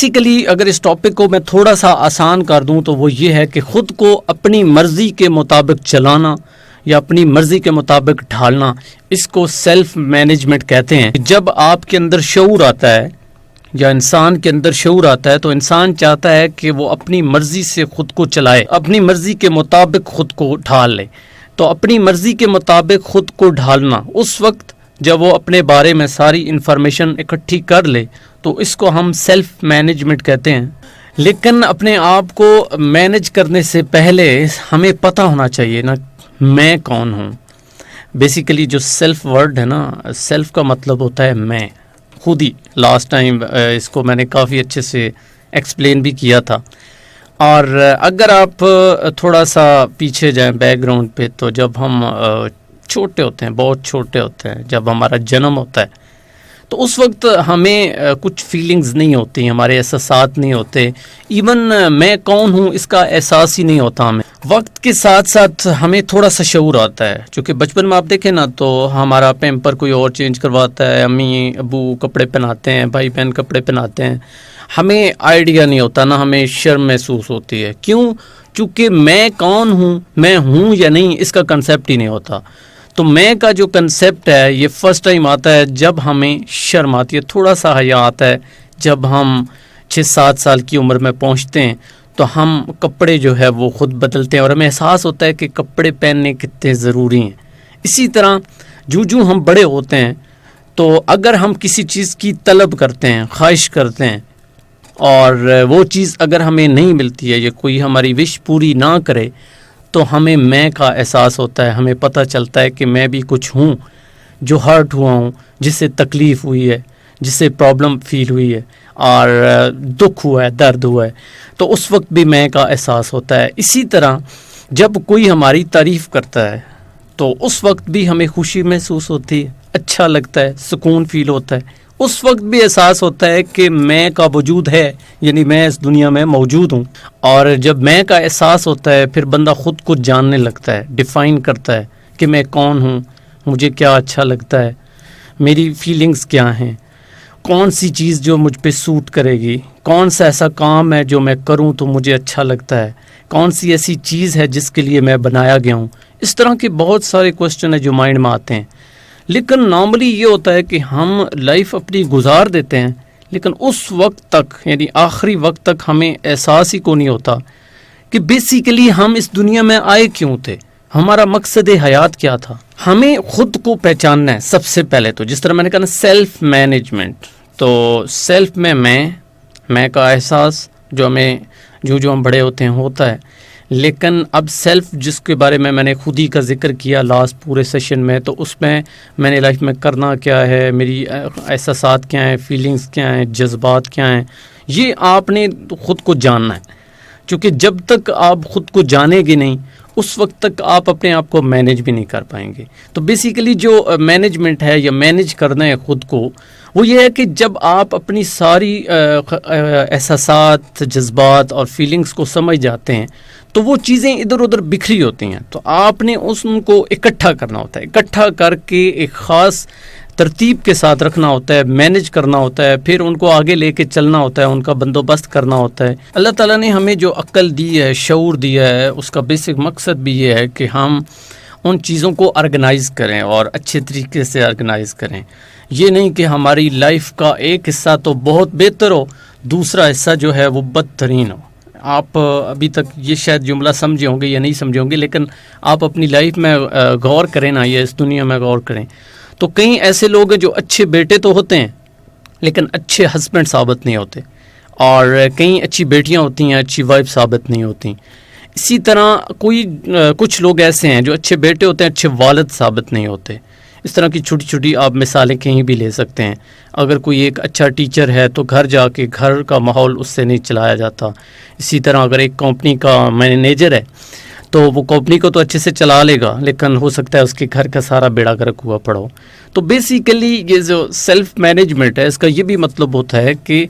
Basically اگر اس topic کو میں تھوڑا سا آسان کر دوں تو وہ یہ ہے کہ خود کو اپنی مرضی کے مطابق چلانا یا اپنی مرضی کے مطابق ڈھالنا، اس کو سیلف مینجمنٹ کہتے ہیں. جب آپ کے اندر شعور آتا ہے یا انسان کے اندر شعور آتا ہے تو انسان چاہتا ہے کہ وہ اپنی مرضی سے خود کو چلائے، اپنی مرضی کے مطابق خود کو ڈھال لے. تو اپنی مرضی کے مطابق خود کو ڈھالنا اس وقت جب وہ اپنے بارے میں ساری انفارمیشن اکٹھی کر لے تو اس کو ہم سیلف مینجمنٹ کہتے ہیں. لیکن اپنے آپ کو مینج کرنے سے پہلے ہمیں پتہ ہونا چاہیے نا میں کون ہوں. بیسیکلی جو سیلف ورڈ ہے نا، سیلف کا مطلب ہوتا ہے میں، خود ہی. لاسٹ ٹائم اس کو میں نے کافی اچھے سے ایکسپلین بھی کیا تھا. اور اگر آپ تھوڑا سا پیچھے جائیں بیک گراؤنڈ پہ، تو جب ہم چھوٹے ہوتے ہیں، بہت چھوٹے ہوتے ہیں، جب ہمارا جنم ہوتا ہے تو اس وقت ہمیں کچھ فیلنگز نہیں ہوتی، ہمارے احساسات نہیں ہوتے، ایون میں کون ہوں اس کا احساس ہی نہیں ہوتا ہمیں. وقت کے ساتھ ساتھ ہمیں تھوڑا سا شعور آتا ہے، چونکہ بچپن میں آپ دیکھیں نا تو ہمارا پیمپر کوئی اور چینج کرواتا ہے، امی ابو کپڑے پہناتے ہیں، بھائی بہن کپڑے پہناتے ہیں، ہمیں آئیڈیا نہیں ہوتا نا، ہمیں شرم محسوس ہوتی ہے. کیوں؟ چونکہ میں کون ہوں، میں ہوں یا نہیں، اس کا کنسیپٹ ہی نہیں ہوتا. تو میں کا جو کنسیپٹ ہے یہ فرسٹ ٹائم آتا ہے جب ہمیں شرم آتی ہے، تھوڑا سا حیا آتا ہے جب ہم 6-7 سال کی عمر میں پہنچتے ہیں تو ہم کپڑے جو ہے وہ خود بدلتے ہیں اور ہمیں احساس ہوتا ہے کہ کپڑے پہننے کتنے ضروری ہیں. اسی طرح جو ہم بڑے ہوتے ہیں تو اگر ہم کسی چیز کی طلب کرتے ہیں، خواہش کرتے ہیں، اور وہ چیز اگر ہمیں نہیں ملتی ہے یا کوئی ہماری وش پوری نہ کرے تو ہمیں میں کا احساس ہوتا ہے، ہمیں پتہ چلتا ہے کہ میں بھی کچھ ہوں جو ہرٹ ہوا ہوں، جس سے تکلیف ہوئی ہے، جس سے پرابلم فیل ہوئی ہے اور دکھ ہوا ہے، درد ہوا ہے، تو اس وقت بھی میں کا احساس ہوتا ہے. اسی طرح جب کوئی ہماری تعریف کرتا ہے تو اس وقت بھی ہمیں خوشی محسوس ہوتی ہے، اچھا لگتا ہے، سکون فیل ہوتا ہے. اس وقت بھی احساس ہوتا ہے کہ میں کا وجود ہے، یعنی میں اس دنیا میں موجود ہوں. اور جب میں کا احساس ہوتا ہے پھر بندہ خود کو جاننے لگتا ہے، ڈیفائن کرتا ہے کہ میں کون ہوں، مجھے کیا اچھا لگتا ہے، میری فیلنگز کیا ہیں، کون سی چیز جو مجھ پہ سوٹ کرے گی، کون سا ایسا کام ہے جو میں کروں تو مجھے اچھا لگتا ہے، کون سی ایسی چیز ہے جس کے لیے میں بنایا گیا ہوں. اس طرح کے بہت سارے کوسچن ہیں جو مائنڈ میں آتے ہیں. لیکن نارملی یہ ہوتا ہے کہ ہم لائف اپنی گزار دیتے ہیں لیکن اس وقت تک، یعنی آخری وقت تک ہمیں احساس ہی کو نہیں ہوتا کہ بیسیکلی ہم اس دنیا میں آئے کیوں تھے، ہمارا مقصد حیات کیا تھا. ہمیں خود کو پہچاننا ہے سب سے پہلے. تو جس طرح میں نے کہا نا سیلف مینجمنٹ، تو سیلف میں کا احساس جو ہمیں جو ہم بڑے ہوتے ہیں ہوتا ہے. لیکن اب سیلف جس کے بارے میں نے خود ہی کا ذکر کیا لاسٹ پورے سیشن میں، تو اس میں نے لائف میں کرنا کیا ہے، میری احساسات کیا ہیں، فیلنگز کیا ہیں، جذبات کیا ہیں، یہ آپ نے خود کو جاننا ہے. کیونکہ جب تک آپ خود کو جانیں گے نہیں اس وقت تک آپ اپنے آپ کو مینیج بھی نہیں کر پائیں گے. تو بیسیکلی جو مینجمنٹ ہے یا مینیج کرنا ہے خود کو، وہ یہ ہے کہ جب آپ اپنی ساری احساسات، جذبات اور فیلنگز کو سمجھ جاتے ہیں تو وہ چیزیں ادھر ادھر بکھری ہوتی ہیں، تو آپ نے ان کو اکٹھا کرنا ہوتا ہے، اکٹھا کر کے ایک خاص ترتیب کے ساتھ رکھنا ہوتا ہے، مینیج کرنا ہوتا ہے، پھر ان کو آگے لے کے چلنا ہوتا ہے، ان کا بندوبست کرنا ہوتا ہے. اللہ تعالیٰ نے ہمیں جو عقل دی ہے، شعور دیا ہے، اس کا بیسک مقصد بھی یہ ہے کہ ہم ان چیزوں کو آرگنائز کریں اور اچھے طریقے سے آرگنائز کریں. یہ نہیں کہ ہماری لائف کا ایک حصہ تو بہت بہتر ہو، دوسرا حصہ جو ہے وہ بدترین ہو. آپ ابھی تک یہ شاید جملہ سمجھے ہوں گے یا نہیں سمجھے ہوں گے، لیکن آپ اپنی لائف میں غور کریں نا، یا اس دنیا میں غور کریں تو کئی ایسے لوگ ہیں جو اچھے بیٹے تو ہوتے ہیں لیکن اچھے ہسبینڈ ثابت نہیں ہوتے، اور کئی اچھی بیٹیاں ہوتی ہیں اچھی وائف ثابت نہیں ہوتی. اسی طرح کچھ لوگ ایسے ہیں جو اچھے بیٹے ہوتے ہیں اچھے والد ثابت نہیں ہوتے. اس طرح کی چھوٹی چھوٹی آپ مثالیں کہیں بھی لے سکتے ہیں. اگر کوئی ایک اچھا ٹیچر ہے تو گھر جا کے گھر کا ماحول اس سے نہیں چلایا جاتا. اسی طرح اگر ایک کمپنی کا مینیجر ہے تو وہ کمپنی کو تو اچھے سے چلا لے گا لیکن ہو سکتا ہے اس کے گھر کا سارا بیڑا گرک ہوا پڑا ہو. تو بیسیکلی یہ جو سیلف مینجمنٹ ہے اس کا یہ بھی مطلب ہوتا ہے کہ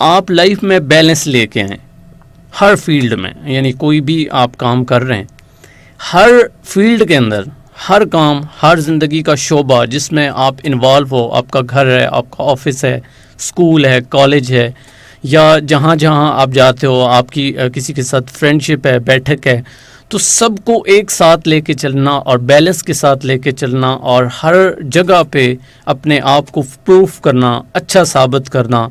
آپ لائف میں بیلنس لے کے آئیں ہر فیلڈ میں. یعنی کوئی بھی آپ کام کر رہے ہیں، ہر فیلڈ کے اندر، ہر کام، ہر زندگی کا شعبہ جس میں آپ انوالو ہو، آپ کا گھر ہے، آپ کا آفس ہے، اسکول ہے، کالج ہے، یا جہاں جہاں آپ جاتے ہو، آپ کی کسی کے ساتھ فرینڈشپ ہے، بیٹھک ہے، تو سب کو ایک ساتھ لے کے چلنا اور بیلنس کے ساتھ لے کے چلنا اور ہر جگہ پہ اپنے آپ کو پروف کرنا، اچھا ثابت کرنا،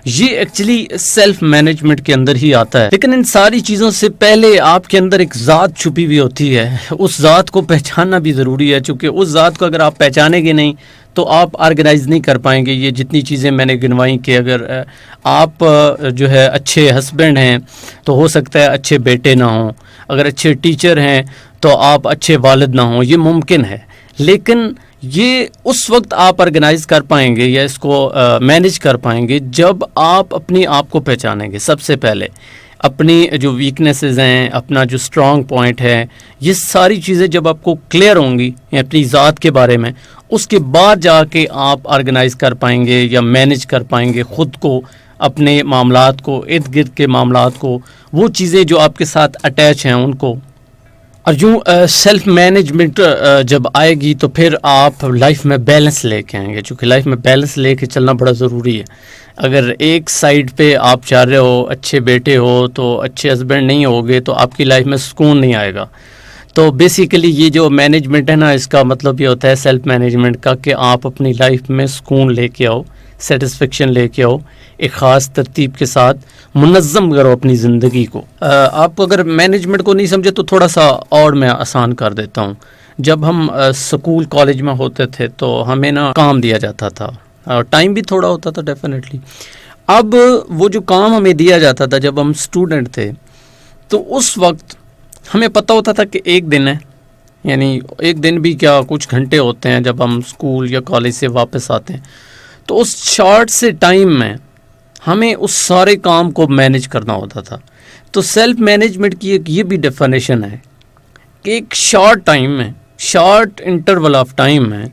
یہ ایکچولی سیلف مینجمنٹ کے اندر ہی آتا ہے. لیکن ان ساری چیزوں سے پہلے آپ کے اندر ایک ذات چھپی ہوئی ہوتی ہے، اس ذات کو پہچاننا بھی ضروری ہے، چونکہ اس ذات کو اگر آپ پہچانیں گے نہیں تو آپ آرگنائز نہیں کر پائیں گے. یہ جتنی چیزیں میں نے گنوائیں کہ اگر آپ جو ہے اچھے ہسبینڈ ہیں تو ہو سکتا ہے اچھے بیٹے نہ ہوں، اگر اچھے ٹیچر ہیں تو آپ اچھے والد نہ ہوں، یہ ممکن ہے. لیکن یہ اس وقت آپ آرگنائز کر پائیں گے یا اس کو مینیج کر پائیں گے جب آپ اپنی آپ کو پہچانیں گے. سب سے پہلے اپنی جو ویکنیسز ہیں، اپنا جو اسٹرانگ پوائنٹ ہے، یہ ساری چیزیں جب آپ کو کلیئر ہوں گی اپنی ذات کے بارے میں، اس کے بعد جا کے آپ آرگنائز کر پائیں گے یا مینیج کر پائیں گے خود کو، اپنے معاملات کو، ارد گرد کے معاملات کو، وہ چیزیں جو آپ کے ساتھ اٹیچ ہیں ان کو. اور یوں سیلف مینجمنٹ جب آئے گی تو پھر آپ لائف میں بیلنس لے کے آئیں گے، چونکہ لائف میں بیلنس لے کے چلنا بڑا ضروری ہے. اگر ایک سائیڈ پہ آپ چاہ رہے ہو اچھے بیٹے ہو تو اچھے ہسبینڈ نہیں ہوگے تو آپ کی لائف میں سکون نہیں آئے گا. تو بیسیکلی یہ جو مینجمنٹ ہے نا، اس کا مطلب یہ ہوتا ہے سیلف مینجمنٹ کا کہ آپ اپنی لائف میں سکون لے کے آؤ، سیٹسفیکشن لے کے آؤ، ایک خاص ترتیب کے ساتھ منظم کرو اپنی زندگی کو. آپ اگر مینجمنٹ کو نہیں سمجھے تو تھوڑا سا اور میں آسان کر دیتا ہوں. جب ہم اسکول کالج میں ہوتے تھے تو ہمیں نا کام دیا جاتا تھا اور ٹائم بھی تھوڑا ہوتا تھا ڈیفینیٹلی. اب وہ جو کام ہمیں دیا جاتا تھا جب ہم اسٹوڈنٹ تھے تو اس وقت ہمیں پتہ ہوتا تھا کہ ایک دن ہے، یعنی ایک دن بھی کیا کچھ گھنٹے ہوتے ہیں جب ہم اسکول یا کالج سے واپس آتے ہیں. تو اس شارٹ سے ٹائم میں ہمیں اس سارے کام کو مینیج کرنا ہوتا تھا. تو سیلف مینجمنٹ کی ایک یہ بھی ڈیفینیشن ہے کہ ایک شارٹ ٹائم میں، شارٹ انٹرول آف ٹائم میں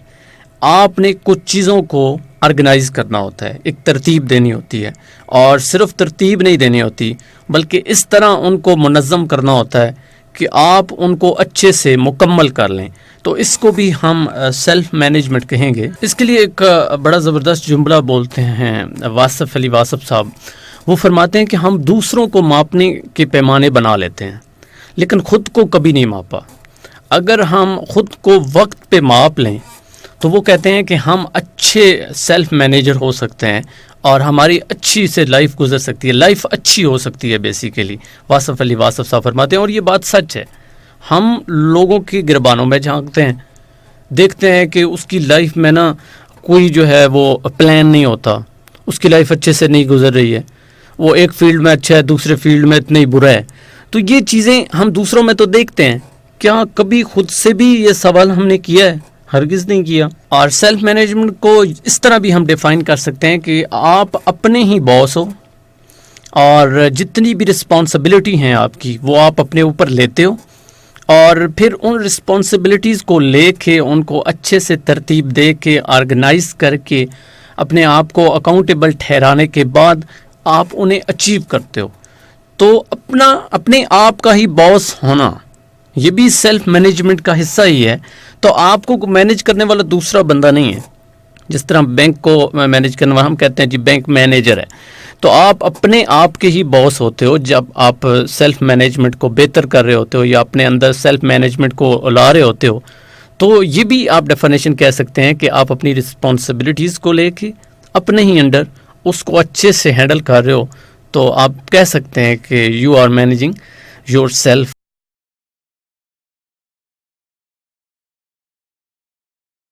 آپ نے کچھ چیزوں کو آرگنائز کرنا ہوتا ہے، ایک ترتیب دینی ہوتی ہے. اور صرف ترتیب نہیں دینی ہوتی بلکہ اس طرح ان کو منظم کرنا ہوتا ہے کہ آپ ان کو اچھے سے مکمل کر لیں. تو اس کو بھی ہم سیلف مینجمنٹ کہیں گے. اس کے لیے ایک بڑا زبردست جملہ بولتے ہیں واصف علی واصف صاحب. وہ فرماتے ہیں کہ ہم دوسروں کو ماپنے کے پیمانے بنا لیتے ہیں لیکن خود کو کبھی نہیں ماپا. اگر ہم خود کو وقت پہ ماپ لیں تو وہ کہتے ہیں کہ ہم اچھے سیلف مینیجر ہو سکتے ہیں اور ہماری اچھی سے لائف گزر سکتی ہے، لائف اچھی ہو سکتی ہے. بیسیکلی واصف علی واصف صاحب فرماتے ہیں اور یہ بات سچ ہے. ہم لوگوں کی گربانوں میں جھانکتے ہیں، دیکھتے ہیں کہ اس کی لائف میں نا کوئی جو ہے وہ پلان نہیں ہوتا، اس کی لائف اچھے سے نہیں گزر رہی ہے، وہ ایک فیلڈ میں اچھا ہے دوسرے فیلڈ میں اتنا ہی برا ہے. تو یہ چیزیں ہم دوسروں میں تو دیکھتے ہیں، کیا کبھی خود سے بھی یہ سوال ہم نے کیا ہے؟ ہرگز نہیں کیا. اور سیلف مینجمنٹ کو اس طرح بھی ہم ڈیفائن کر سکتے ہیں کہ آپ اپنے ہی باس ہو اور جتنی بھی رسپانسبلٹی ہیں آپ کی وہ آپ اپنے اوپر لیتے ہو، اور پھر ان رسپانسبلٹیز کو لے کے ان کو اچھے سے ترتیب دے کے آرگنائز کر کے اپنے آپ کو اکاؤنٹیبل ٹھہرانے کے بعد آپ انہیں اچیو کرتے ہو. تو اپنے آپ کا ہی باس ہونا یہ بھی سیلف مینجمنٹ کا حصہ ہی ہے. تو آپ کو مینیج کرنے والا دوسرا بندہ نہیں ہے. جس طرح بینک کو مینیج کرنے والا ہم کہتے ہیں جی بینک مینیجر ہے، تو آپ اپنے آپ کے ہی باس ہوتے ہو جب آپ سیلف مینجمنٹ کو بہتر کر رہے ہوتے ہو یا اپنے اندر سیلف مینجمنٹ کو لا رہے ہوتے ہو. تو یہ بھی آپ ڈیفینیشن کہہ سکتے ہیں کہ آپ اپنی رسپانسبلٹیز کو لے کے اپنے ہی انڈر اس کو اچھے سے ہینڈل کر رہے ہو. تو آپ کہہ سکتے ہیں کہ you are managing your self